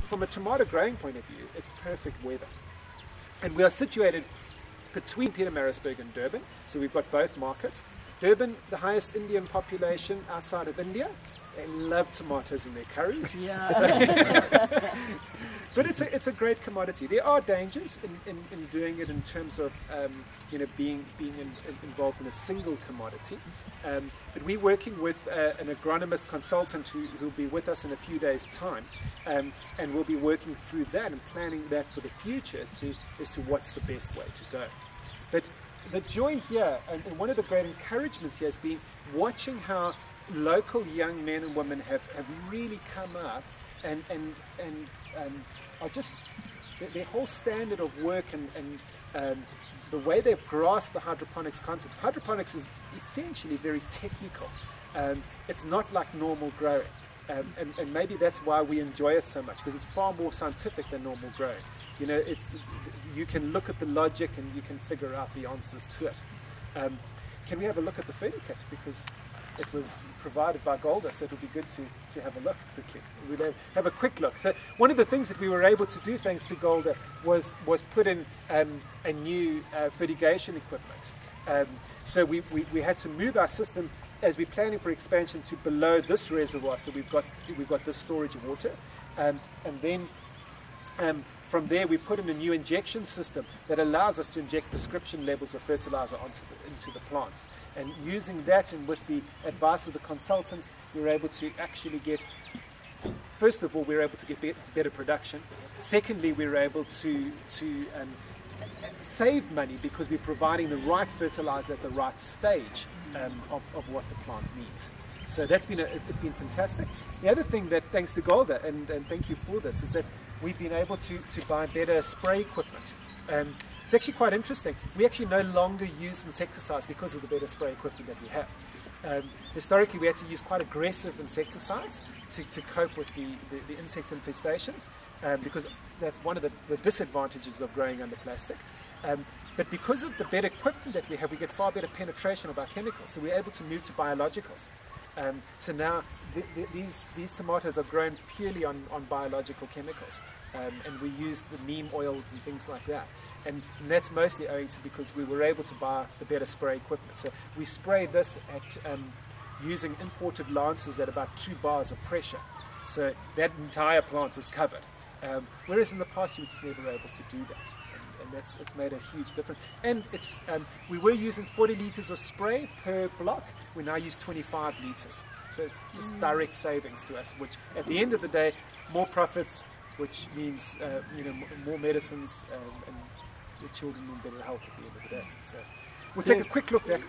from a tomato growing point of view, it's perfect weather. And we are situated between Pietermaritzburg and Durban, so we've got both markets. Durban, the highest Indian population outside of India. They love tomatoes in their curries. Yeah. So but it's a great commodity. There are dangers in doing it in terms of being involved in a single commodity. But we're working with an agronomist consultant who will be with us in a few days' time, and we'll be working through that and planning that for the future as to what's the best way to go. But the joy here, and one of the great encouragements here, has been watching how local young men and women have really come up and are just their whole standard of work and the way they've grasped the hydroponics concept. Hydroponics is essentially very technical. It's not like normal growing, and maybe that's why we enjoy it so much, because it's far more scientific than normal growing. You can look at the logic and you can figure out the answers to it. Can we have a look at the fertility kit, because it was provided by Golda, so it'll be good to have a look quickly. We'll have a quick look. So one of the things that we were able to do thanks to Golda was put in a new fertigation equipment. So we had to move our system as we're planning for expansion to below this reservoir. So we've got this storage of water, and then from there we put in a new injection system that allows us to inject prescription levels of fertilizer into the plants. And using that, and with the advice of the consultants, we were able to actually get, first of all, we were able to get better production. Secondly, we were able to save money, because we're providing the right fertilizer at the right stage of what the plant needs. So it's been fantastic. The other thing that, thanks to Golda, and thank you for this, is that we've been able to buy better spray equipment. It's actually quite interesting. We actually no longer use insecticides because of the better spray equipment that we have. Historically, we had to use quite aggressive insecticides to cope with the insect infestations, because that's one of the disadvantages of growing under plastic. But because of the better equipment that we have, we get far better penetration of our chemicals, so we're able to move to biologicals. So now these tomatoes are grown purely on biological chemicals, and we use the neem oils and things like that. And that's mostly owing to because we were able to buy the better spray equipment. So we spray this at using imported lances at about 2 bars of pressure. So that entire plant is covered. Whereas in the past you were just never able to do that. And it's made a huge difference. And we were using 40 litres of spray per block. We now use 25 litres. So just direct savings to us, which at the end of the day, more profits, which means more medicines, and the children in better health at the end of the day. So we'll take a quick look there.